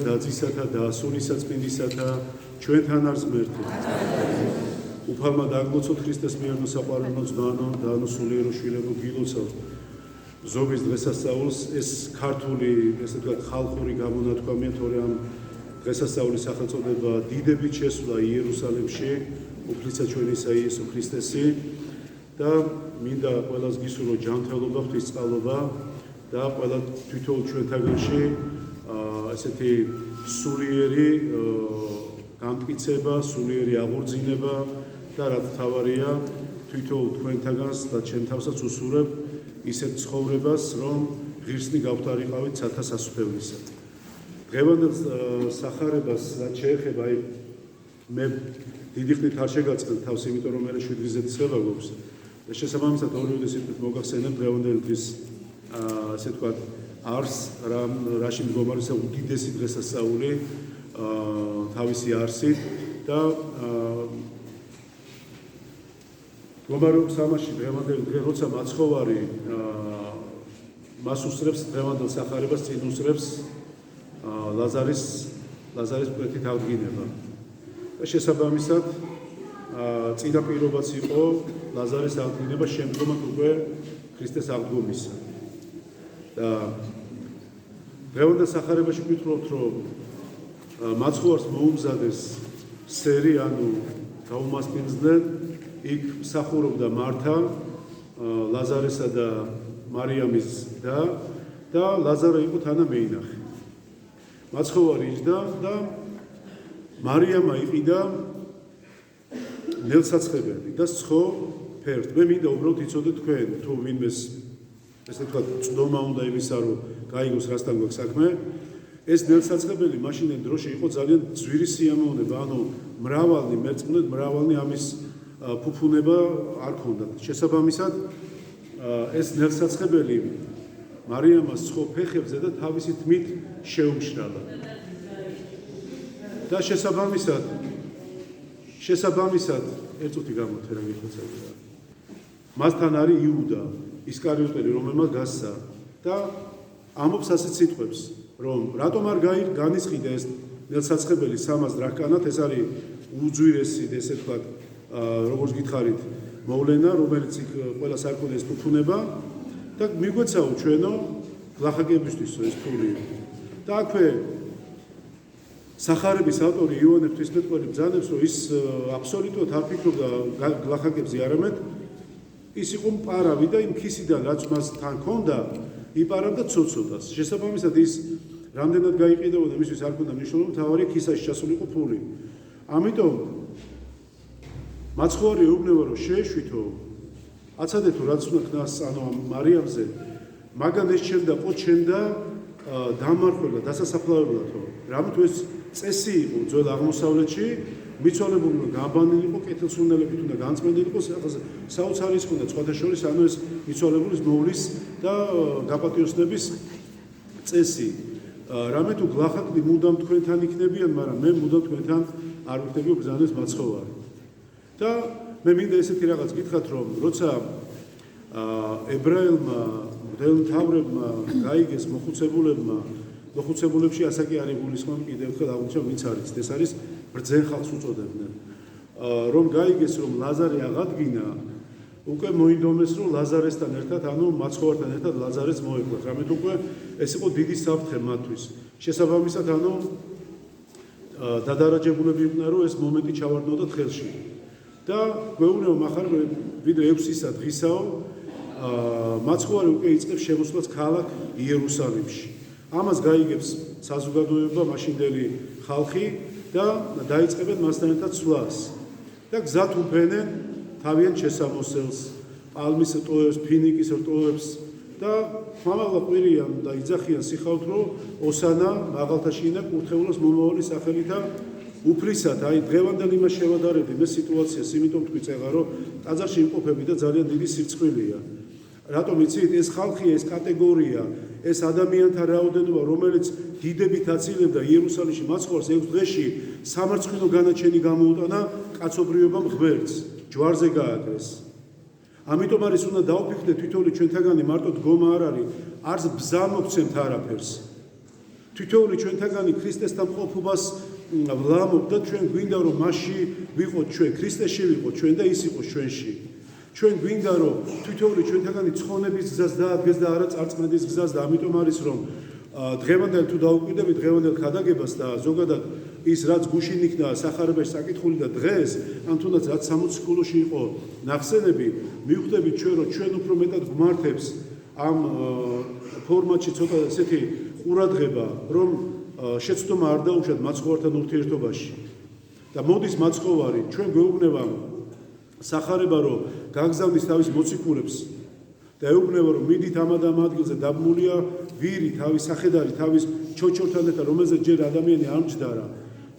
დაძისათა და სულისაწმინდისათა ჩვენთან არის ღმერთი. უფალმა დაგლოცოთ ქრისტეს მიერნო საყვარელო ძმანო და სულიერო შვილებო გილოცავთ ზობის დღესასწაულს ეს ქართული ესე ვთქვათ ხალხური გამონათქვამია თორე ამ დღესასწაულის სახელწოდება დიდებით შესვლა იერუსალიმში უფლისა ჩვენისა იესო ქრისტესი და მინდა ყველას გისურვო ჯანმრთელობა ღვთისწყალობა და ყველა თვითონ ჩვენთაგანში ესეთი სულიერი გამტკიცება, სულიერი აღორძინება და რაც თავარია თვითონ თქვენთაგანს და ჩემ თავსაც უსურებ ისეთ ცხოვრებას, რომ ღირსნი გავთარიყავით სათა სასუფევლისა. დღევანდელ სახარებას რაც შეეხება მე დიდი ხნით არ შეგაწყენ თავს, იმიტომ რომ მე 7 დღეზე ცება გვაქვს და შესაბამისად ორივე სიტყვით მოგახსენებ დღევანდელი დღის ასე ვთქვათ არს რაში მდგომარეა უდიდესი დღესასწაული თავისი არსით და მდგომარეობს ამაში დღევანდელი დღე როცა მაცხოვარი მას უსწრებს დღევანდელ სახარებას წინ უსწრებს ლაზარის მკვეთით აღდგინება და შესაბამისად წინა პირობაც იყო ლაზარის აღდგინება შემდგომად უკვე ქრისტეს აღდგომისა და დღევანდელ სახარებაში ვკითხულობთ რომ მაცხოვარს მოუმზადეს სერი ანუ გაუმასპინძლენ იქ მსახურობდა მართა ლაზარესა და მარიამის და ლაზარო იყო თანამეინახე მაცხოვარი იჯდა და მარიამა იყიდა ნელსაცხებელი და სცხო ფერდ მე მინდა უბრალოდ იცოდეთ თქვენ თუ ვინმეს ესე ვთქვათ წდომა უნდა იმისა რომ გაიგოს რასთან გვაქვს საქმე ეს ნელსაცხებელი მაშინ დროში იყო ძალიან ძვირი სიამოვნება ანუ მრავალნი მერწმუნედ მრავალნი ამის ფუფუნება არ ქონდათ შესაბამისად ეს ნელსაცხებელი მარიამას ცხო ფეხებზე და თავისი თმით შეუმშრალა და შესაბამისად ერთ წუთი გამოთე რა გიხოცებია მასთან არის იუდა ისკარიოტელი რომელმაც გასცა და ამობს ასეთ სიტყვებს რომ რატომ არ განისყიდა ეს ნელსაცხებელი 300 დრაქანად ეს არის უძვირესი ესე ვთქვათ როგორც გითხარით მოვლენა რომელიც იქ ყველას არ ქონდეს ფუფუნება და მიგვეცაო ჩვენო გლახაკებისთვის ეს ფული და აქვე სახარების ავტორი იოანე ღვთისმეტყველი ბრძანებს რომ ის აბსოლუტურად არ ფიქრობდა გლახაკებზე არამედ ის იყო მპარავი და იმ ქისიდან რაც მას თან ჰქონდა იპარავდა ცოცოდას შესაბამისად ის რამდენად გაიყიდებოდა მისთვის არ ქონდა მნიშვნელობა თავარი ქისაში ჩასულიყო ფული ამიტომ მაცხოვარი ეუბნება რომ შეეშვითო აცადეთო რაც უნდა ქნას ანუ მარიამზე მაგან ეს ჩემდა ყო ჩემდა დამარხველა დასასაფლავებლათო რამით ეს წესი იყო ძველ აღმოსავლეთში მიცვალებული უნდა გაბანილიყო კეთილსურნელებით უნდა განწმენდილიყო საოცარი ის ქონდა სხვათა შორის ანუ ეს მიცვალებულის მოვლის და გაპატიოსნების წესი რამე თუ გლახაკნი მუდამ თქვენთან იქნებიან მაგრამ მე მუდამ თქვენთან არ ვიქნები ბრძანეს მაცხოვარი და მე მინდა ესეთი რაღაც გითხრათ რომ როცა ებრაელმა მღვდელმთავრებმა გაიგეს მოხუცებულებში ასაკი არ იგულისხმობ კიდევ ერთხელ აღნიშნავ ვინც არის ეს არის ბრძენ ხალხს უწოდებდნენ რომ გაიგეს რომ ლაზარე აღადგინა უკვე მოინდომეს რომ ლაზარესთან ერთად ანუ მაცხოვართან ერთად ლაზარეს მოეკლათ რამეთ უკვე ეს იყო დიდი საფრთხე მათთვის შესაბამისად ანუ დადარაჯებულები იყვნენ რომ ეს მომენტი ჩავარდნოდათ ხელში და გვეუბნება מחარ ვიდრე 6 დღისაო მაცხოვარი უკვე იწყებს შემოსვლას ქალაქ იერუსალიმში ამას გაიგებს საზოგადოება მაშინდელი ხალხი და დაიწყებენ მასთან ერთად სვლას და გზად უფენენ თავიანთ შესამოსელს პალმის რტოებს ფინიკის რტოებს და ხმამაღლა ყვირიან და იძახიან სიხავთ რომ ოსანა მაღალთაშინა კურთხეულოს მომავალი სახელითა უფლისად აი დღევანდელ იმას შევადარებდი მე სიტუაციას იმიტომ თქვი წეღა რომ ტაძარში იმყოფები და ძალიან დიდი სირცხვილია რატომ იცით ეს ხალხია ეს კატეგორია ეს ადამიანთა რაოდენობა რომელიც დიდებით აცილებდა იერუსალიმში მაცხოვარს 6 დღეში სამარცხვინო განაჩენი გამოუტანა კაცობრიობამ ღმერთს ჯვარზე გააკრეს ამიტომ არის უნდა დავფიქრდეთ თვითონი ჩვენთაგანი მარტო დგომა არ არის არც ბზა მოგცემთ არაფერს თითოეული ჩვენთაგანი ქრისტესთან ყოფობას ვლამობ და ჩვენ გვინდა რომ მასში ვიყოთ ჩვენ, ქრისტეში ვიყოთ ჩვენ და ის იყოს ჩვენში. ჩვენ გვინდა რომ თითოეული ჩვენთაგანი ცხონების გზას დაადგეს და არა წარწმენის გზას და ამიტომ არის რომ დღევანდელ თუ დაუკვირდებით დღევანდელ ქადაგებას და ზოგადად ის რაც გუშინ იქნა სახარებაში საკითხული და დღეს ან თუნდაც რაც 60 კულოში იყო ნახსენები მივხვდებით ჩვენ რომ ჩვენ უფრო მეტად გვმართებს ამ ფორმატში ცოტა ესეთი ყურადღება რომ შეცდომა არ დაუშვათ მაცხოვართან ურთიერთობაში და მოდის მაცხოვარი ჩვენ გვეუბნება სახარება რომ გაგზავნის თავის მოციქულებს და ეუბნება რომ მიდით ამ ადგილზე დაბმულია ვირი თავის სახედარი თავის ჩოჩორთან ერთად რომელზეც ჯერ ადამიანი არ მჯდარა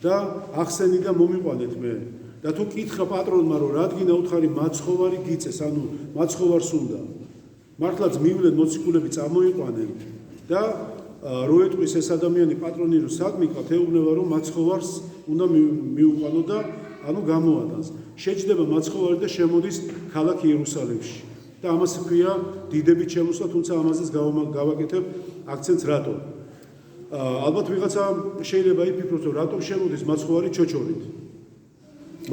და ახსენი და მომიყვანეთ მე და თუ კითხა პატრონმა რომ რადგინა უთხარი მაცხოვარი გიწეს ანუ მაცხოვარს უნდა მართლაც მივლენ მოციქულები წამოიყვანენ და რო ეტყვის ეს ადამიანი პატრონი რომ საგმიკათ ეუბნება რომ მაცხოვარს უნდა მიუყვანო და ანუ გამოადანს შეჯდება მაცხოვარი და შემოდის ქალაქ იერუსალიმში და ამას ქვია დიდებით შემოსვლა თუმცა ამაზეც გავაკეთებ აქცენტს რატო ალბათ ვიღაცა შეიძლება იფიქროს რომ რატომ შემოდის მაცხოვარი ჩოჩორით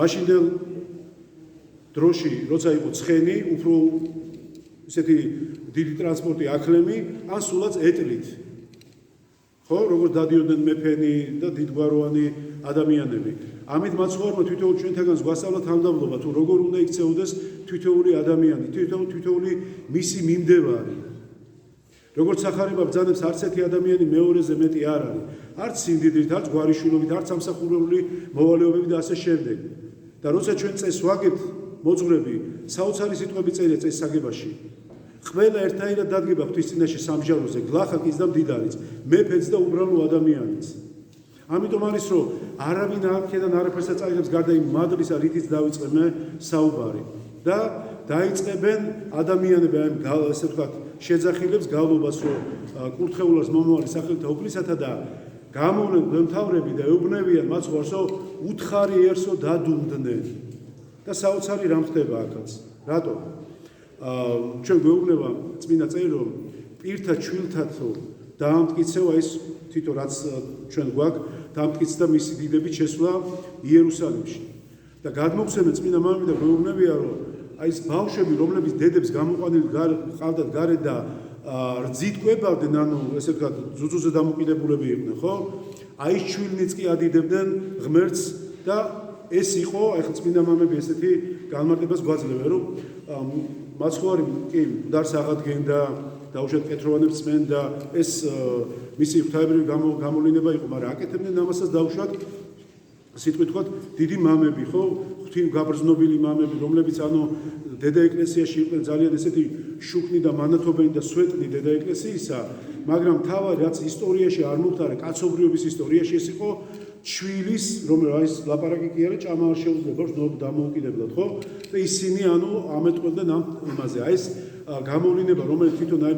მაშინდელ დროში როცა იყო ცხენი უფრო ესეთი დიდი ტრანსპორტი ახლემი ან სულაც ეტლით ხო როგორც დადიოდნენ მეფენი და დიდგვაროვანი ადამიანები ამით მაცხოვარმა თვითონ ჩვენთაგანს გვასწავლა თანმდაბლობა თუ როგორ უნდა იქცეოდეს თითოეული ადამიანი თითოეული მისი მიმდევარი როგორც სახარება ბრძანებს არც ერთი ადამიანი მეორეზე მეტი არ არის არც სიმდიდრით არც გვარიშვილობით არც სამსახურეული მოვალეობები და ასე შემდეგ და როცა ჩვენ წესს ვაგებთ მოძღვრები საოცარი სიტყვები წერია წესს აგებაში ყველა ერთნაირად დადგება ღვთისწინაშე სამჟაროზე გლახაკიც და მდიდარიც მეფეც და უბრალო ადამიანიც ამიტომ არის რომ არავინ აქედან არაფერს აწარმოებს გარდა იმ მადლისა რითიც დავიწყე საუბარი და დაიწყებენ ადამიანები ამ ასე ვთქვათ შეძახილებს გავლობას რომ კურთხეულას მომავალი სახელთა უფლისათა და გამოვლენ მთავრები და ეუბნებიან მაცხოვარს რომ უთხარიერსო დადუმდნენ და საოცარი რამ ხდება აქაც რატო ჩვენ გვეუბნება წმინდა წერი რომ პირთა ჩვილთათო დაამტკიცევა ის თვითონ რაც ჩვენ გვაქვს დაამტკიცდა მისი დიდებით შესვლა იერუსალიმში და გადმოგცემენ წმინდა მამები და გვეუბნებია რომ აი ეს ბავშვები რომლებიც დედებს გამოყვანილი ყავდათ გარეთ და რძით კვებავდნენ ანუ ესე ვთქვათ ზუზუზე დამოკიდებულები იყვნენ ხო აი ეს ჩვილნიც კი ადიდებდნენ ღმერთს და ეს იყო ახლა წმინდა მამები ესეთი განმარტებას გვაძლევენ რომ მაცხოვარი კი მკვდარს აღადგენდა დაუშვათ კეთროვანებს წმენ და ეს მისი ღვთაებრივი გამოვლინება იყო მაგრამ აკეთებდნენ ამასაც დაუშვათ სიტყვით ვთქვათ დიდი მამები ხო ღვთი გაბრძნობილი მამები რომლებიც ანუ დედა ეკლესიაში იყვნენ ძალიან ესეთი შუქნი და მანათობენი და სვეტნი დედა ეკლესიისა მაგრამ თავად რაც ისტორიაში არ მოხდა კაცობრიობის ისტორიაში ეს იყო ჩვილის რომელიც ლაპარაკი კი არა ჭამა არ შეუძლება დამოუკიდებლად ხო და ისინი ანუ ამეტყველდნენ ამ იმაზე აი ეს გამოვლინება რომელიც თვითონ აი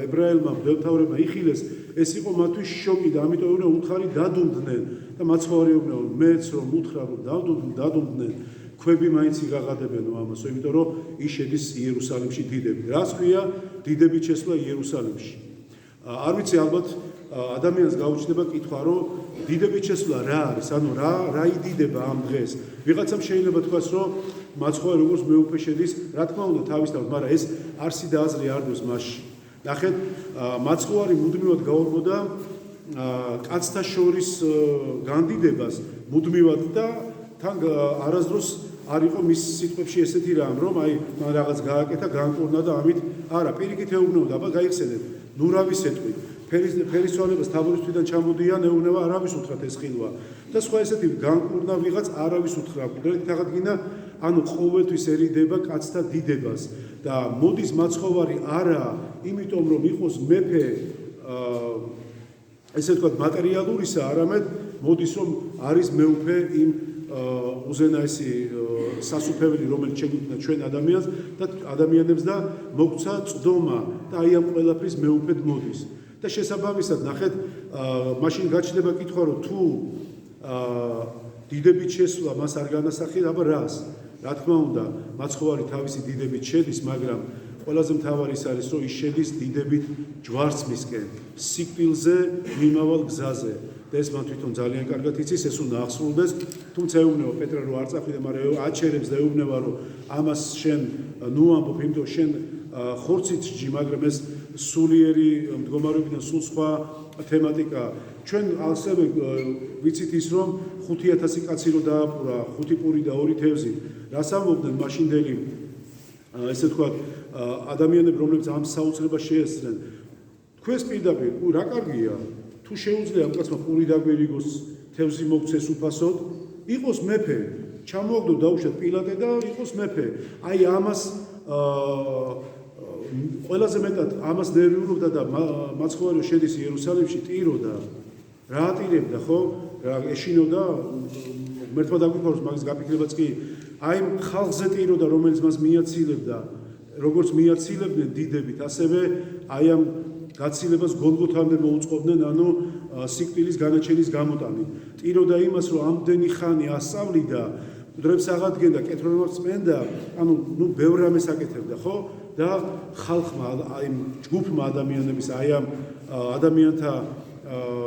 ებრაელმა მდელთავრებმა იხილეს ეს იყო მათთვის შოკი და ამიტომ უნდა უთხარი დადუმდნენ და მაცხოვარი ეუბნება მეც რომ უთხრა რომ დადუმდნენ ქვები მაინც იღაღადებენო ამასო იმიტომ რომ ის შედის იერუსალიმში დიდები რას ქვია დიდებით შესვლა იერუსალიმში არ ვიცი ალბათ ადამიანს გაუჩნდება კითხვა რომ დიდებით შესვლა რა არის ანუ რა იდიდება ამ დღეს ვიღაცამ შეიძლება თქვას რომ მაცხოვარი როგორც მეუფე შედის რა თქმა უნდა თავისთავად მაგრამ ეს არსი და აზრი არ დოს მასში ნახეთ მაცხოვარი მუდმივად გაურბოდა კაცთა შორის განდიდებას მუდმივად და თან არასდროს არ იყო მის სიტყვებში ესეთი რამ რომ აი მან რაღაც გააკეთა განკურნა და ამით არა პირიქით ეუბნებოდა აბა გაიხსენეთ ნურავის ეტყვით ფერისვალებას თაბორის თვიდან ჩამოდიან ეუბნება არავის უთხრათ ეს ხილვა და სხვა ესეთი განკურნა ვიღაც არავის უთხრა კუდრეთით აღადგინა ანუ ყოველთვისერიდება კაცთა დიდებას და მოდის მაცხოვარი არა იმიტომ რომ იყოს მეფე ესე ვთქვათ მატერიალურისა არამედ მოდის რომ არის მეუფე იმ უზენაესი სასუფეველი რომელიც შეგვიქმნა ჩვენ ადამიანს და ადამიანებს და მოგცა წდომა და აი ამ ყველაფრის მეუფედ მოდის და შესაბამისად ნახეთ მაშინ გაჩნდება კითხვა რომ თუ დიდებით შესვლა მას არ განასახიერება აბა რას რა თქმა უნდა მაცხოვარი თავისი დიდებით შედის მაგრამ ყველაზე მთავარი ის არის, რომ ის შედის დიდებით ჯვარცმისკენ, სიკვდილზე მიმავალ გზაზე. და ეს მან თვითონ ძალიან კარგად იცის, ეს უნდა აღსრულდეს, თუმცა ეუბნება პეტრე რომ არ წახვიდე, მაგრამ აჩერებს და ეუბნება რომ ამას შენ ნუ ამბობ, იმიტომ შენ ხორცით ჭი, მაგრამ ეს სულიერი მდგომარეობიდან სულ სხვა თემატიკა. ჩვენ ასევე ვიცით ის რომ 5000 კაცი რო დააპყრა 5 პური და 2 თევზი. რას ამბობდნენ მაშინდელი ესე ვთქვათ ადამიანები, რომლებიც ამ საოცრებას შეესწრნენ. თქვენს პირდაპირ რა კარგია თუ შეუძლია ამ კაცმა პური დაგვერიგოს, თევზი მოგცეს უფასოდ, იყოს მეფე, ჩამოაგდო დაუშვათ პილატე და იყოს მეფე. აი ამას ყველაზე მეტად ამას ნერვიულობდა და მაცხოვარი შედის იერუსალიმში, ტიროდა. რა ატირებდა, ხო? რა ეშინოდა, მერთმა დაგვიფაროს მაგის გაფიქრებაც კი. აი ხალხზე ტიროდა, რომელიც მას მიაცილებდა, როგორც მიაცილებდნენ დიდებით, ასევე აი ამ გაცილებას გოლგოთამდე მოუწყობდნენ, ანუ სიკვდილის განაჩენის გამოტანით. ტიროდა იმას, რომ ამდენი ხანი ასწავლიდა, მკვდრებს აღადგენდა, კეთრონებს წმენდა, ანუ ბევრ რამეს აკეთებდა, ხო? და ხალხმა, აი ჯგუფმა ადამიანების, აი ამ ადამიანთა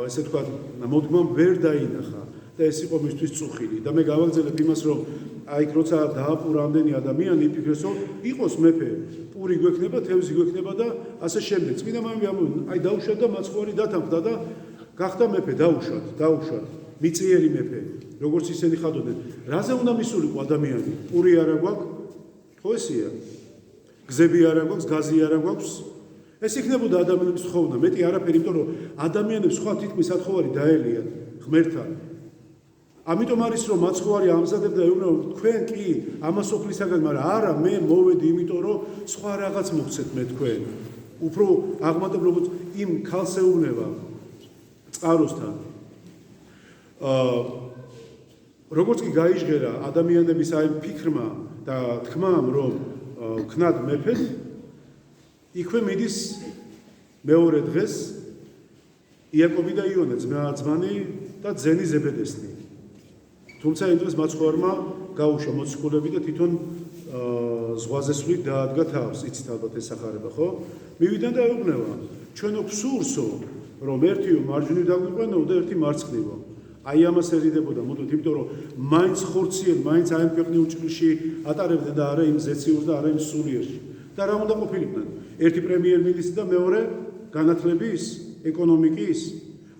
ესე ვთქვათ, მოდგმამ ვერ დაინახა და ეს იყო მისთვის წუხილი. და მე გავაგზავნებ იმას, რომ აი როცა დააპყრა ამდენი ადამიანი, იფიქრეს, რომ იყოს მეფე, პური გვექნება, თევზი გვექნება და ასე შემდეგ. წმინდა მამები ამბობენ, აი დაუშვათ და მაცხოვარი დათანხმდა და გახდა მეფე, დაუშვათ, მიწიერი მეფე, როგორც ისინი ხადოდნენ. რაზე უნდა მისულიყო ადამიანი? პური არა გვაქვს, ხო ესია? გზები არა გვაქვს, გაზი არა გვაქვს. ეს იქნებოდა ადამიანების ხოვნა, მეტი არაფერი, იმიტომ რომ ადამიანებს სხვა თითქმის ათხოვარი დაელიათ ღმერთთან. ამიტომ არის რომ მაცხოვარი ამზადებდა ეუბნება თქვენ კი ამას ოფლისაგან, მაგრამ არა, მე მოვედი, იმიტომ რომ სხვა რაღაც მოგცეთ მე თქვენ. უფრო აღმატებ როგორც იმ ქალს ეუბნება წყაროსთან. როგორც კი გაიჟღერა ადამიანების აი ფიქრმა და თქმამ, რომ ქნად მეფედ, იქვე მიდის მეორე დღეს იაკობი და იონა, ძმანი და ძენი ზებედესნი. თუმცა იმ დროს მაცხოვარმა გაუშვა მოციქულები და თვითონ ზღვაზე სვლით დაადგა თავს, იცით ალბათ ეს სახარება, ხო? მივიდა და ეუბნება, ჩვენო გსურსო, რომ ერთიო მარჯვნივ დაგვიყვანო და ერთი მარცხნივო. აი ამას ერიდებოდა, მოდით, იმიტომ რომ მაინც ხორციელ, მაინც აი ამ ქვეყნიურ ჭრილში ატარებდნენ და არა იმ ზეციურს და არა იმ სულიერში. და რა უნდა ყოფილიყვნენ? ერთი პრემიერ-მინისტრი და მეორე განათლების, ეკონომიკის.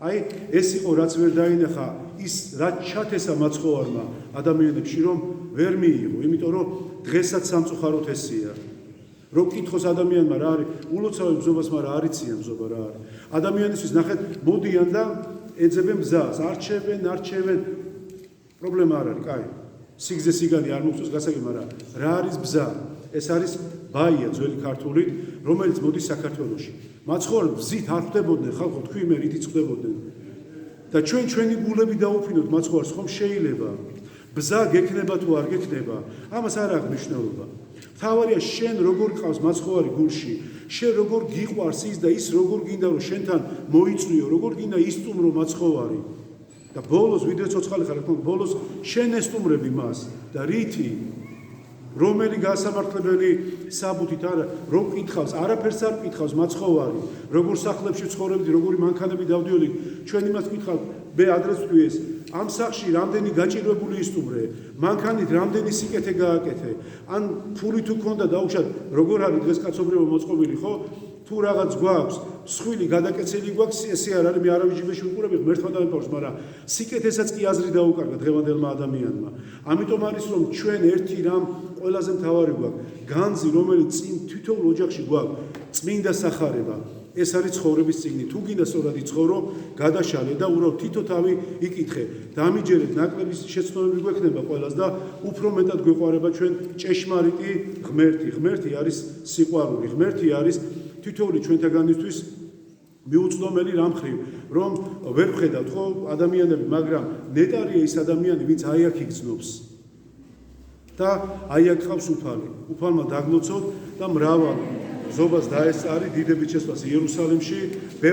აი ეს იყო რაც ვერ დაინახა, ის რაც ჩათესა მაცხოვარმა ადამიანებში, რომ ვერ მიიღო, იმიტომ რომ დღესაც სამწუხაროდ ესია. რომ კითხოს ადამიანმა რა არის, ულოცავენ ბზობას, მაგრამ არ იციან ბზობა რა არის. ადამიანისთვის ნახეთ, მოდიან და ეძებენ ბზას, არჩევენ. პრობლემა არ არის, კაი. სიგზე სიგანი არ მოგწოს გასაგები, მაგრამ რა არის ბზა? ეს არის ბაია ძველი ქართულით, რომელიც მოდის საქართველოში. მაცხოვარ ბზით არ ხვდებოდნენ ხალხო, თქვი მე რითიც ხვდებოდნენ. და ჩვენი გულები დაუფინოთ მაცხოვარს, ხომ შეიძლება? ბზა გექნება თუ არ გექნება, ამას არ აქვს მნიშვნელობა. თავარია შენ როგორ ყავს მაცხოვარი გულში, შენ როგორ გიყვარს ის და ის როგორ გინდა რომ შენთან მოიწვიო, როგორ გინდა ისტუმრო მაცხოვარი. და ბოლოს ვიდრე ცოცხალი ხარ, თქო, ბოლოს შენ ესტუმრები მას და რითი? რომელი გასამართლებელი საბუთით არა, რომ კითხავს, არაფერს არ კითხავს მაცხოვარი, როგორ სახლებში ცხოვრობდი, როგორი მანქანები დავდიოდი, ჩვენ იმას კითხავთ, მე ადრეს ვთქვი ეს, ამ სახლში რამდენი გაჭირვებული ისტუმრე, მანქანით რამდენი სიკეთე გააკეთე, ან ფული თუ ქონდა დაუშვათ, როგორ არის დღეს კაცობრიობა მოწყობილი, ხო? თუ რაღაც გვაქვს, სხვილი გადაკეცილი გვაქვს, ესე არ არის, მე არავის ჯიბეში ვიყურები, ღმერთმა დამეპაროს, მაგრამ სიკეთესაც კი აზრი დაუკარგა დღევანდელმა ადამიანმა. ამიტომ არის რომ ჩვენ ერთი რამ ყველაზე მთავარი გვაქვს, განძი, რომელიც წინ თითოეულ ოჯახში გვაქვს, წმინდა სახარება. ეს არის ცხოვრების წიგნი. თუ გინდა სწორად იცხოვრო, გადაშალე და უბრალოდ თითო თავი იკითხე. დამიჯერეთ, ნაკლების შეცდომები გვექნება ყველას და უფრო მეტად გვეყვარება ჩვენ ჭეშმარიტი ღმერთი. ღმერთი არის სიყვარული, ღმერთი არის თითოეული ჩვენთაგანისთვის მიუწვდომელი რამ ხრივ, რომ ვერ ვხედავთ ხო ადამიანები, მაგრამ ნეტარია ის ადამიანი, ვინც აი აქ იგრძნობს. და აი აქ ყავს უფალი. უფალმა დაგლოცოთ და მრავალ ზობას დაესწარი დიდებით შესვლას იერუსალიმში.